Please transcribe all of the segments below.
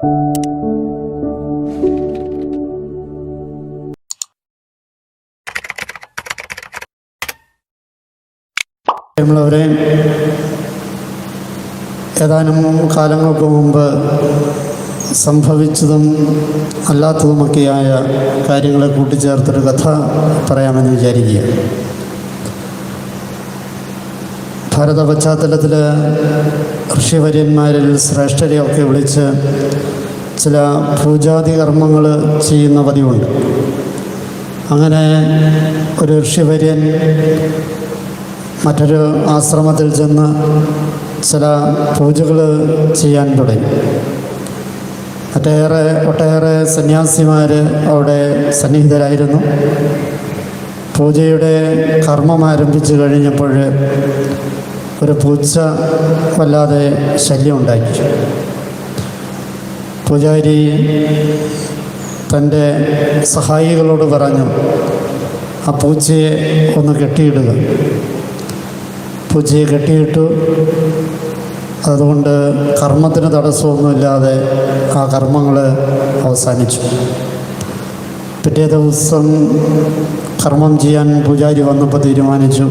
നമ്മളവരെ ഏതാനും കാലങ്ങൾക്ക് മുമ്പ് സംഭവിച്ചതും അല്ലാത്തതുമൊക്കെയായ കാര്യങ്ങളെ കൂട്ടിച്ചേർത്തൊരു കഥ പറയാമെന്ന് വിചാരിക്കുക. ഭാരത പശ്ചാത്തലത്തിൽ ഋഷിവര്യന്മാരിൽ ശ്രേഷ്ഠരെയൊക്കെ വിളിച്ച് ചില പൂജാതി കർമ്മങ്ങൾ ചെയ്യുന്ന പതിവുണ്ട്. അങ്ങനെ ഒരു ഋഷിവര്യൻ മറ്റൊരു ആശ്രമത്തിൽ ചെന്ന് ചില പൂജകൾ ചെയ്യാൻ തുടങ്ങി. ഒട്ടേറെ സന്യാസിമാർ അവിടെ സന്നിഹിതരായിരുന്നു. പൂജയുടെ കർമ്മം ആരംഭിച്ചു കഴിഞ്ഞപ്പോൾ ഒരു പൂച്ച വല്ലാതെ ശല്യം ഉണ്ടാക്കി. പൂജാരി തൻ്റെ സഹായികളോട് പറഞ്ഞു, ആ പൂച്ചയെ ഒന്ന് കെട്ടിയിടുക. പൂച്ചയെ കെട്ടിയിട്ടു. അതുകൊണ്ട് കർമ്മത്തിന് തടസ്സമൊന്നുമില്ലാതെ ആ കർമ്മങ്ങൾ അവസാനിച്ചു. പിറ്റേ ദിവസം കർമ്മം ചെയ്യാൻ പൂജാരി വന്നപ്പോൾ തീരുമാനിച്ചു,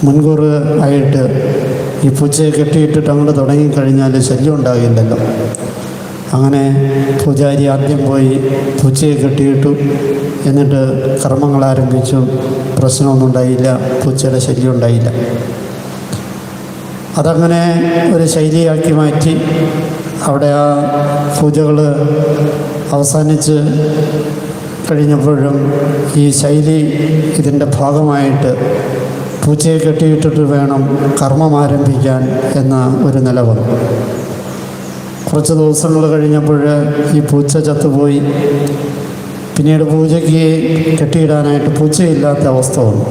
മുൻകൂർ ആയിട്ട് ഈ പൂച്ചയെ കെട്ടിയിട്ടിട്ട് അങ്ങോട്ട് തുടങ്ങിക്കഴിഞ്ഞാൽ ശല്യം ഉണ്ടാകില്ലല്ലോ. അങ്ങനെ പൂജാരി ആദ്യം പോയി പൂച്ചയെ കെട്ടിയിട്ടു. എന്നിട്ട് കർമ്മങ്ങൾ ആരംഭിച്ചു. പ്രശ്നമൊന്നും ഉണ്ടായില്ല, പൂച്ചയുടെ ശല്യം ഉണ്ടായില്ല. അതങ്ങനെ ഒരു ശൈലിയാക്കി മാറ്റി. അവിടെ ആ പൂജകൾ അവസാനിച്ച് കഴിഞ്ഞപ്പോഴും ഈ ശൈലി ഇതിൻ്റെ ഭാഗമായിട്ട് പൂച്ചയെ കെട്ടിയിട്ടിട്ട് വേണം കർമ്മം ആരംഭിക്കാൻ എന്ന ഒരു നില വന്നു. കുറച്ച് ദിവസങ്ങൾ കഴിഞ്ഞപ്പോൾ ഈ പൂച്ച ചത്തുപോയി. പിന്നീട് പൂജയ്ക്ക് കെട്ടിയിടാനായിട്ട് പൂച്ചയില്ലാത്ത അവസ്ഥ വന്നു.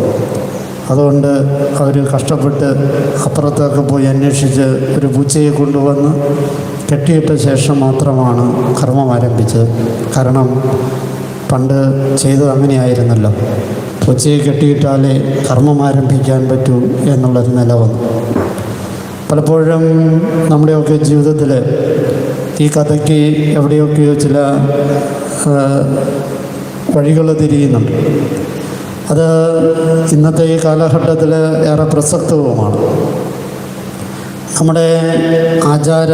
അതുകൊണ്ട് അവർ കഷ്ടപ്പെട്ട് അപ്പുറത്തൊക്കെ പോയി അന്വേഷിച്ച് ഒരു പൂച്ചയെ കൊണ്ടുവന്ന് കെട്ടിയിട്ട ശേഷം മാത്രമാണ് കർമ്മം ആരംഭിച്ചത്. കാരണം പണ്ട് ചെയ്തത് അങ്ങനെയായിരുന്നല്ലോ, പൂച്ചയെ കെട്ടിയിട്ടാലേ കർമ്മം ആരംഭിക്കാൻ പറ്റൂ എന്നുള്ളൊരു നില വന്നു. പലപ്പോഴും നമ്മുടെയൊക്കെ ജീവിതത്തിൽ ഈ കഥയ്ക്ക് എവിടെയൊക്കെയോ ചില വഴികൾ തിരിയുന്നുണ്ട്. അത് ഇന്നത്തെ ഈ കാലഘട്ടത്തിൽ ഏറെ പ്രസക്തവുമാണ്. നമ്മുടെ ആചാര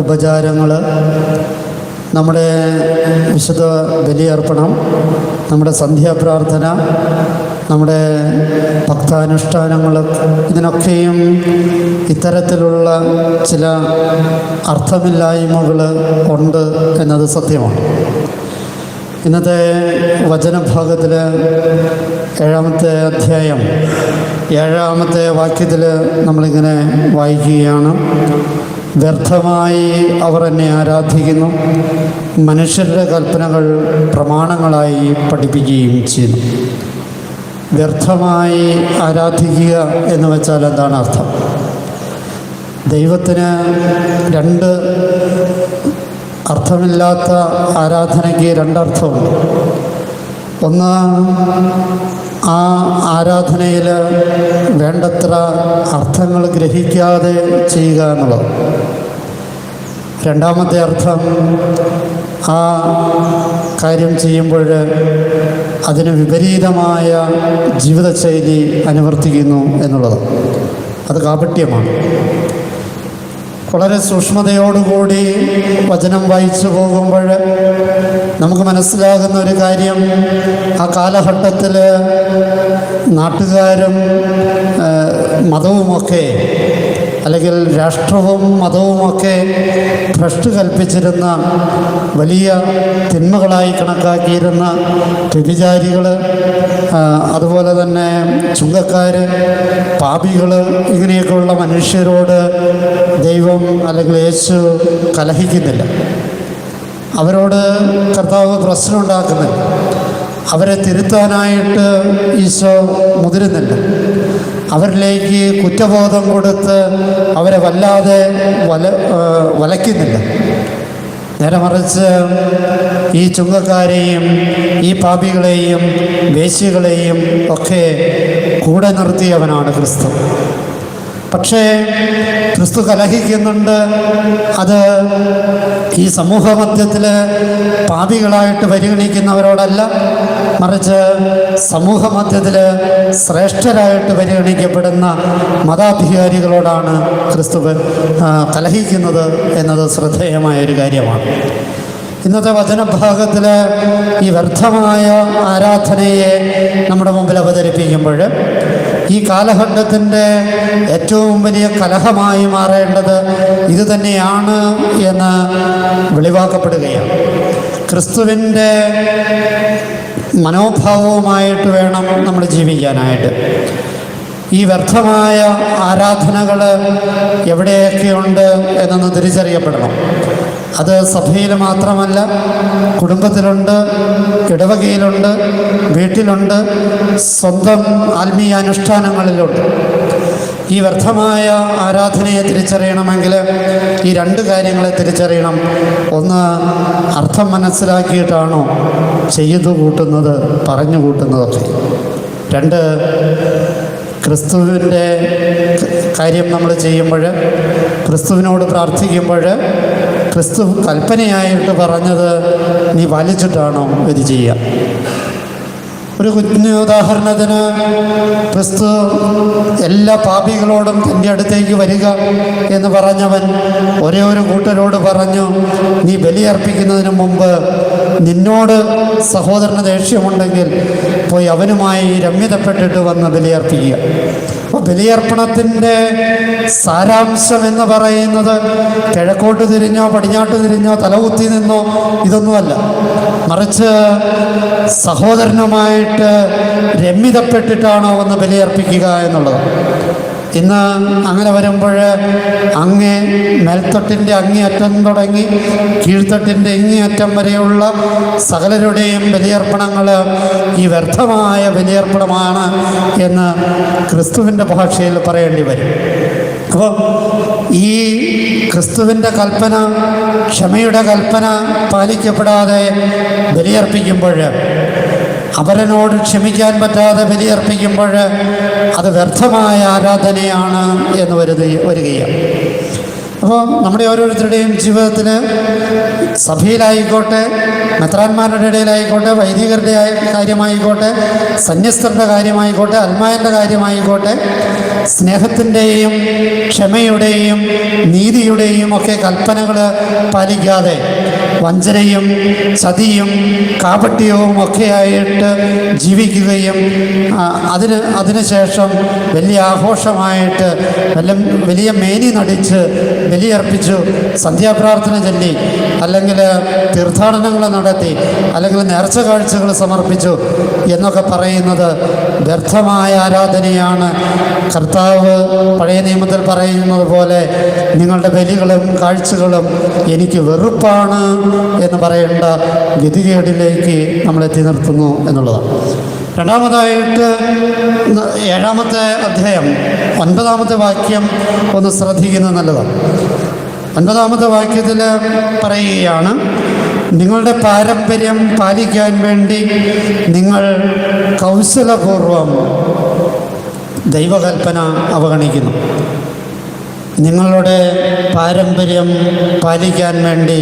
ഉപചാരങ്ങൾ, നമ്മുടെ വിശുദ്ധ ബലിയർപ്പണം, നമ്മുടെ സന്ധ്യാപ്രാർത്ഥന, നമ്മുടെ ഭക്താനുഷ്ഠാനങ്ങൾ, ഇതിനൊക്കെയും ഇത്തരത്തിലുള്ള ചില അർത്ഥമില്ലായ്മകൾ ഉണ്ട് എന്നത് സത്യമാണ്. ഇന്നത്തെ വചനഭാഗത്തിൽ 7-ാമത്തെ അധ്യായം 7-ാമത്തെ വാക്യത്തിൽ നമ്മളിങ്ങനെ വായിക്കുകയാണ്. വ്യർത്ഥമായി അവർ എന്നെ ആരാധിക്കുന്നു, മനുഷ്യരുടെ കൽപ്പനകൾ പ്രമാണങ്ങളായി പഠിപ്പിക്കുകയും ചെയ്യുന്നു. വ്യർത്ഥമായി ആരാധിക്കുക എന്ന് വെച്ചാൽ എന്താണ് അർത്ഥം? ദൈവത്തിന് രണ്ട് അർത്ഥമില്ലാത്ത ആരാധനയ്ക്ക് രണ്ടർത്ഥമുണ്ട്. ഒന്ന്, ആ ആരാധനയിൽ വേണ്ടത്ര അർത്ഥങ്ങൾ ഗ്രഹിക്കാതെ ചെയ്യുക എന്നുള്ളത്. രണ്ടാമത്തെ അർത്ഥം, ആ കാര്യം ചെയ്യുമ്പോൾ അതിന് വിപരീതമായ ജീവിതശൈലി അനുവർത്തിക്കുന്നു എന്നുള്ളത്. അത് കാപട്യമാണ്. വളരെ സൂക്ഷ്മതയോടുകൂടി വചനം വായിച്ചു പോകുമ്പോൾ നമുക്ക് മനസ്സിലാകുന്ന ഒരു കാര്യം, ആ കാലഘട്ടത്തിൽ നാട്ടുകാരും മതവുമൊക്കെ, അല്ലെങ്കിൽ രാഷ്ട്രവും മതവുമൊക്കെ ഭ്രഷ്ട് കൽപ്പിച്ചിരുന്ന, വലിയ തിന്മകളായി കണക്കാക്കിയിരുന്ന വ്യഭിചാരികൾ, അതുപോലെ തന്നെ ചുങ്കക്കാർ, പാപികൾ, ഇങ്ങനെയൊക്കെയുള്ള മനുഷ്യരോട് ദൈവം അല്ലെങ്കിൽ യേശു കലഹിക്കുന്നില്ല. അവരോട് കർത്താവ് പ്രശ്നമുണ്ടാക്കുന്നില്ല. അവരെ തിരുത്താനായിട്ട് ഈശോ മുതിരുന്നില്ല. അവരിലേക്ക് കുറ്റബോധം കൊടുത്ത് അവരെ വല്ലാതെ വലയ്ക്കുന്നില്ല. നേരെ മറിച്ച് ഈ ചുങ്കക്കാരെയും ഈ പാപികളെയും വേശ്യകളെയും ഒക്കെ കൂടെ നിർത്തിയവനാണ് ക്രിസ്തു. പക്ഷേ ക്രിസ്തു കലഹിക്കുന്നുണ്ട്. അത് ഈ സമൂഹ മധ്യത്തിൽ പാപികളായിട്ട് പരിഗണിക്കുന്നവരോടല്ല, മറിച്ച് സമൂഹ മധ്യത്തിൽ ശ്രേഷ്ഠരായിട്ട് പരിഗണിക്കപ്പെടുന്ന മതാധികാരികളോടാണ് ക്രിസ്തു കലഹിക്കുന്നത് എന്നത് ശ്രദ്ധേയമായൊരു കാര്യമാണ്. ഇന്നത്തെ വചനഭാഗത്തിൽ ഈ വ്യർത്ഥമായ ആരാധനയെ നമ്മുടെ മുമ്പിൽ അവതരിപ്പിക്കുമ്പോൾ ഈ കാലഘട്ടത്തിൻ്റെ ഏറ്റവും വലിയ കലഹമായി മാറേണ്ടത് ഇത് തന്നെയാണ് എന്ന് വെളിവാക്കപ്പെടുകയാണ്. ക്രിസ്തുവിൻ്റെ മനോഭാവവുമായിട്ട് വേണം നമ്മൾ ജീവിക്കാനായിട്ട്. ഈ വ്യർത്ഥമായ ആരാധനകൾ എവിടെയൊക്കെയുണ്ട് എന്നൊന്ന് തിരിച്ചറിയപ്പെടണം. അത് സഭയിൽ മാത്രമല്ല, കുടുംബത്തിലുണ്ട്, ഇടവകയിലുണ്ട്, വീട്ടിലുണ്ട്, സ്വന്തം ആത്മീയ അനുഷ്ഠാനങ്ങളിലുണ്ട്. ഈ വ്യർത്ഥമായ ആരാധനയെ തിരിച്ചറിയണമെങ്കിൽ ഈ രണ്ട് കാര്യങ്ങളെ തിരിച്ചറിയണം. ഒന്ന്, അർത്ഥം മനസ്സിലാക്കിയിട്ടാണോ ചെയ്തു കൂട്ടുന്നത്, പറഞ്ഞു കൂട്ടുന്നതൊക്കെ. രണ്ട്, ക്രിസ്തുവിൻ്റെ കാര്യം നമ്മൾ ചെയ്യുമ്പോൾ, ക്രിസ്തുവിനോട് പ്രാർത്ഥിക്കുമ്പോൾ ക്രിസ്തു കൽപ്പനയായിട്ട് പറഞ്ഞത് നീ പാലിച്ചിട്ടാണോ ഇത് ചെയ്യുക. ഒരു കുഞ്ഞു ഉദാഹരണത്തിന്, ക്രിസ്തു എല്ലാ പാപികളോടും തൻ്റെ അടുത്തേക്ക് വരിക എന്ന് പറഞ്ഞവൻ ഒരേ ഒരു കൂട്ടരോട് പറഞ്ഞു, നീ ബലിയർപ്പിക്കുന്നതിന് മുമ്പ് നിന്നോട് സഹോദരന് ദേഷ്യമുണ്ടെങ്കിൽ പോയി അവനുമായി രമ്യതപ്പെട്ടിട്ട് വന്ന് ബലിയർപ്പിക്കുക. അപ്പോൾ ബലിയർപ്പണത്തിൻ്റെ സാരാംശം എന്ന് പറയുന്നത് കിഴക്കോട്ട് തിരിഞ്ഞോ പടിഞ്ഞാട്ട് തിരിഞ്ഞോ തലകുത്തി നിന്നോ ഇതൊന്നുമല്ല, മറിച്ച് സഹോദരനുമായിട്ട് രമ്യതപ്പെട്ടിട്ടാണോ വന്ന് ബലിയർപ്പിക്കുക എന്നുള്ളത്. ഇന്ന് അങ്ങനെ വരുമ്പോൾ മേൽത്തൊട്ടിൻ്റെ അങ്ങേയറ്റം തുടങ്ങി കീഴ്ത്തട്ടിൻ്റെ ഇങ്ങേയറ്റം വരെയുള്ള സകലരുടെയും ബലിയർപ്പണങ്ങൾ ഈ വ്യർത്ഥമായ ബലിയർപ്പണമാണ് എന്ന് ക്രിസ്തുവിൻ്റെ ഭാഷയിൽ പറയേണ്ടി വരും. അപ്പോൾ ഈ ക്രിസ്തുവിൻ്റെ കൽപ്പന, ക്ഷമയുടെ കൽപ്പന പാലിക്കപ്പെടാതെ ബലിയർപ്പിക്കുമ്പോൾ, അവരനോട് ക്ഷമിക്കാൻ പറ്റാതെ ബലിയർപ്പിക്കുമ്പോൾ അത് വ്യർത്ഥമായ ആരാധനയാണ് എന്ന് വരികയാണ്. അപ്പോൾ നമ്മുടെ ഓരോരുത്തരുടെയും ജീവിതത്തിൽ, സഭയിലായിക്കോട്ടെ, മെത്രാന്മാരുടെ ഇടയിലായിക്കോട്ടെ, വൈദികരുടെ കാര്യമായിക്കോട്ടെ, സന്യസ്തരുടെ കാര്യമായിക്കോട്ടെ, അൽമായൻ്റെ കാര്യമായിക്കോട്ടെ, സ്നേഹത്തിൻ്റെയും ക്ഷമയുടെയും നീതിയുടെയും ഒക്കെ കൽപ്പനകൾ പാലിക്കാതെ വഞ്ചനയും ചതിയും കാപട്യവും ഒക്കെയായിട്ട് ജീവിക്കുകയും അതിനുശേഷം വലിയ ആഘോഷമായിട്ട് വലിയ മേനി നടിച്ച് ബലിയർപ്പിച്ചു, സന്ധ്യാപ്രാർത്ഥന ചൊല്ലി, അല്ലെങ്കിൽ തീർത്ഥാടനങ്ങൾ നടത്തി, അല്ലെങ്കിൽ നേർച്ച കാഴ്ചകൾ സമർപ്പിച്ചു എന്നൊക്കെ പറയുന്നത് വ്യർത്ഥമായ ആരാധനയാണ്. കർത്താവ് പഴയ നിയമത്തിൽ പറയുന്നത് പോലെ നിങ്ങളുടെ ബലികളും കാഴ്ചകളും എനിക്ക് വെറുപ്പാണ് എന്ന് പറയേണ്ട ഗതികേടിലേക്ക് നമ്മളെത്തി നിർത്തുന്നു എന്നുള്ളതാണ്. രണ്ടാമതായിട്ട് 7-ാമത്തെ അധ്യായം 9-ാമത്തെ വാക്യം ഒന്ന് ശ്രദ്ധിക്കുന്നത് നല്ലതാണ്. 9-ാമത്തെ വാക്യത്തിൽ പറയുകയാണ്, നിങ്ങളുടെ പാരമ്പര്യം പാലിക്കാൻ വേണ്ടി നിങ്ങൾ കൗശലപൂർവം ദൈവകൽപ്പന അവഗണിക്കുന്നു. നിങ്ങളുടെ പാരമ്പര്യം പാലിക്കാൻ വേണ്ടി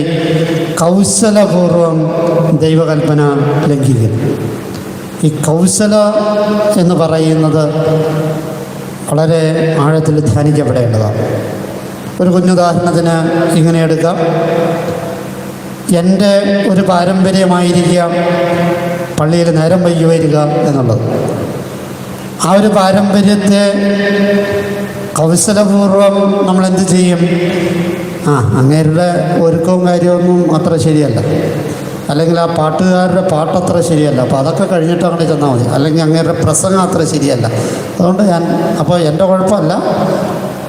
കൗശലപൂർവം ദൈവകൽപ്പന ലംഘിക്കുന്നു. ഈ കൗശല എന്ന് പറയുന്നത് വളരെ ആഴത്തിൽ ധ്യാനിക്കപ്പെടേണ്ടതാണ്. ഒരു കുഞ്ഞുദാഹരണത്തിന് ഇങ്ങനെ എടുക്കാം. എൻ്റെ ഒരു പാരമ്പര്യമായിരിക്കാം പള്ളിയിൽ നേരം വൈകി വരിക എന്നുള്ളത്. ആ ഒരു പാരമ്പര്യത്തെ കൗശലപൂർവം നമ്മളെന്ത് ചെയ്യും? അങ്ങേരുടെ ഒരുക്കവും കാര്യമൊന്നും അത്ര ശരിയല്ല, അല്ലെങ്കിൽ ആ പാട്ടുകാരുടെ പാട്ടത്ര ശരിയല്ല, അപ്പോൾ അതൊക്കെ കഴിഞ്ഞിട്ട് അങ്ങോട്ട് ചെന്നാൽ മതി, അല്ലെങ്കിൽ അങ്ങേരുടെ പ്രസംഗം അത്ര ശരിയല്ല. അതുകൊണ്ട് അപ്പോൾ എൻ്റെ കുഴപ്പമല്ല,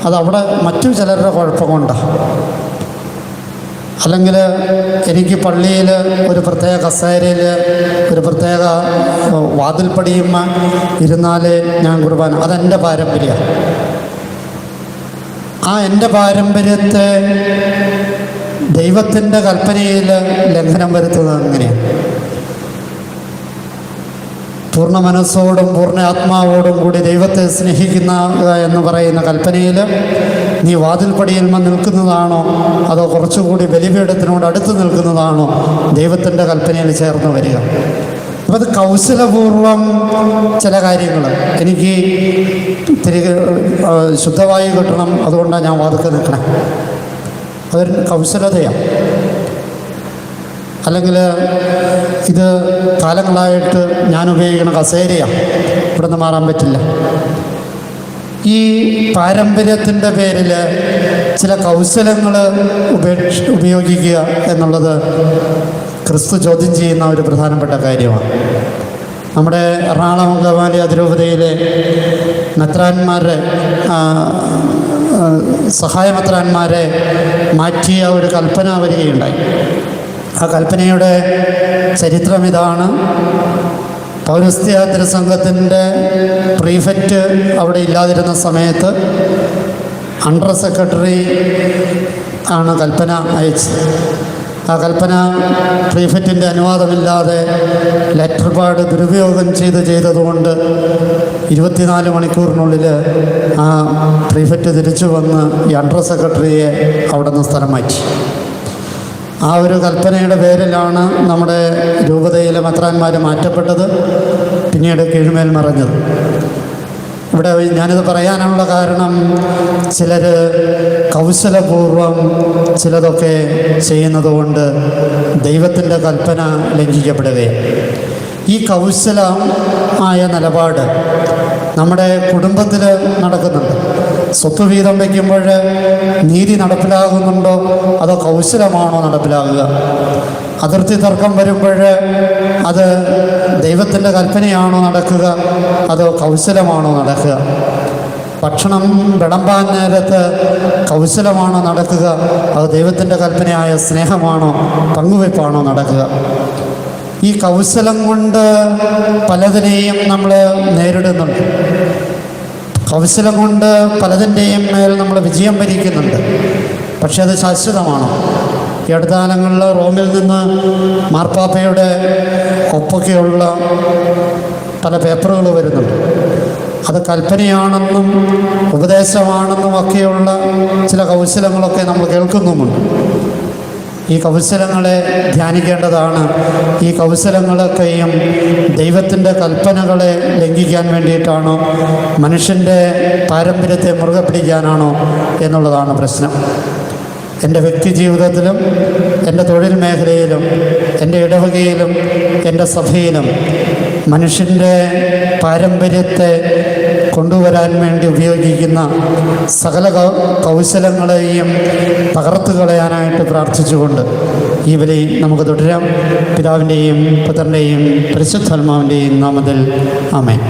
അതവിടെ മറ്റു ചിലരുടെ കുഴപ്പം കൊണ്ടാണ്. അല്ലെങ്കിൽ എനിക്ക് ഒരു പ്രത്യേക കസേരയിൽ ഒരു പ്രത്യേക വാതിൽപ്പടിയുമ്മ ഇരുന്നാൽ ഞാൻ കുർബാന, അതെൻ്റെ പാരമ്പര്യമാണ്. എൻ്റെ പാരമ്പര്യത്തെ ദൈവത്തിൻ്റെ കൽപ്പനയിൽ ലംഘനം വരുത്തുന്നത് അങ്ങനെയാണ്. പൂർണ്ണ മനസ്സോടും പൂർണ്ണ ആത്മാവോടും കൂടി ദൈവത്തെ സ്നേഹിക്കുന്ന എന്ന് പറയുന്ന കൽപ്പനയിൽ നീ വാതിൽപ്പടിയിൽ നിൽക്കുന്നതാണോ അതോ കുറച്ചുകൂടി ബലിപീഠത്തിനോട് അടുത്ത് നിൽക്കുന്നതാണോ ദൈവത്തിൻ്റെ കൽപ്പനയിൽ ചേർന്ന് വരിക? അപ്പോൾ അത് കൗശലപൂർവം ചില കാര്യങ്ങൾ എനിക്ക് തിരികെ ശുദ്ധവായു കിട്ടണം, അതുകൊണ്ടാണ് ഞാൻ വാതിൽക്കൽ നിൽക്കണം, അതൊരു കൗശലതയാണ്. അല്ലെങ്കിൽ ഇത് കാലങ്ങളായിട്ട് ഞാൻ ഉപയോഗിക്കുന്ന കസേരയാണ്, ഇവിടെ നിന്ന് മാറാൻ പറ്റില്ല. ഈ പാരമ്പര്യത്തിൻ്റെ പേരിൽ ചില കൗശലങ്ങൾ ഉപയോഗിക്കുക എന്നുള്ളത് ക്രിസ്തു ചോദ്യം ചെയ്യുന്ന ഒരു പ്രധാനപ്പെട്ട കാര്യമാണ്. നമ്മുടെ എറണാകുളം അങ്കമാലി അതിരൂപതയിലെ മെത്രാന്മാരെ സഹായമെത്രാന്മാരെ മാറ്റിയ ഒരു കൽപ്പന വരികയുണ്ടായി. ആ കൽപ്പനയുടെ ചരിത്രം ഇതാണ്. പൗരസ്ത്യ തിരുസംഘത്തിൻ്റെ പ്രീഫെക്റ്റ് അവിടെ ഇല്ലാതിരുന്ന സമയത്ത് അണ്ടർ സെക്രട്ടറി ആണ് കൽപ്പന അയച്ചത്. ആ കൽപ്പന പ്രീഫെക്റ്റിൻ്റെ അനുവാദമില്ലാതെ ലെറ്റർ പാഡ് ദുരുപയോഗം ചെയ്തതുകൊണ്ട് 24 മണിക്കൂറിനുള്ളിൽ ആ പ്രീഫെക്റ്റ് തിരിച്ചു വന്ന് ഈ അണ്ടർ സെക്രട്ടറിയെ അവിടെ നിന്ന് സ്ഥലം മാറ്റി. ആ ഒരു കൽപ്പനയുടെ പേരിലാണ് നമ്മുടെ രൂപതയിലെ മെത്രാന്മാർ മാറ്റപ്പെട്ടത്, പിന്നീട് കീഴ്മേൽ മറഞ്ഞത്. ഇവിടെ ഞാനിത് പറയാനുള്ള കാരണം ചിലർ കൗശലപൂർവം ചിലതൊക്കെ ചെയ്യുന്നത് കൊണ്ട് ദൈവത്തിൻ്റെ കൽപ്പന ലംഘിക്കപ്പെടുകയാണ്. ഈ കൗശലമായ നിലപാട് നമ്മുടെ കുടുംബത്തിൽ നടക്കുന്നുണ്ട്. സ്വത്ത് വീതം വയ്ക്കുമ്പോൾ നീതി നടപ്പിലാകുന്നുണ്ടോ അതോ കൗശലമാണോ നടപ്പിലാകുക? അതിർത്തി തർക്കം വരുമ്പോൾ അത് ദൈവത്തിൻ്റെ കൽപ്പനയാണോ നടക്കുക അതോ കൗശലമാണോ നടക്കുക? ഭക്ഷണം വിളമ്പാൻ നേരത്ത് കൗശലമാണോ നടക്കുക അത് ദൈവത്തിൻ്റെ കൽപ്പനയായ സ്നേഹമാണോ പങ്കുവയ്പ്പാണോ നടക്കുക? ഈ കൗശലം കൊണ്ട് പലതിനെയും നമ്മൾ നേരിടുന്നുണ്ട്. കൗശലം കൊണ്ട് പലതിൻ്റെയും മേൽ നമ്മൾ വിജയം വരിക്കുന്നുണ്ട്. പക്ഷെ അത് ശാശ്വതമാണോ? ഈ അടുത്ത കാലങ്ങളിൽ റോമിൽ നിന്ന് മാർപ്പാപ്പയുടെ ഒപ്പൊക്കെയുള്ള പല പേപ്പറുകൾ വരുന്നുണ്ട്. അത് കൽപ്പനയാണെന്നും ഉപദേശമാണെന്നും ഒക്കെയുള്ള ചില കൗശലങ്ങളൊക്കെ നമ്മൾ കേൾക്കുന്നുമുണ്ട്. ഈ കൗശലങ്ങളെ ധ്യാനിക്കേണ്ടതാണ്. ഈ കൗശലങ്ങളൊക്കെയും ദൈവത്തിൻ്റെ കൽപ്പനകളെ ലംഘിക്കാൻ വേണ്ടിയിട്ടാണോ മനുഷ്യൻ്റെ പാരമ്പര്യത്തെ മുറുകെ പിടിക്കാനാണോ എന്നുള്ളതാണ് പ്രശ്നം. എൻ്റെ വ്യക്തി ജീവിതത്തിലും എൻ്റെ തൊഴിൽ മേഖലയിലും എൻ്റെ ഇടവകയിലും എൻ്റെ സഭയിലും മനുഷ്യൻ്റെ പാരമ്പര്യത്തെ കൊണ്ടുവരാൻ വേണ്ടി ഉപയോഗിക്കുന്ന സകല കൗശലങ്ങളെയും തകർത്ത് കളയാനായിട്ട് പ്രാർത്ഥിച്ചുകൊണ്ട് ഈ ബലി നമുക്ക് തുടരാം. പിതാവിൻ്റെയും പുത്രൻ്റെയും പരിശുദ്ധാത്മാവിൻ്റെയും നാമത്തിൽ ആമേൻ.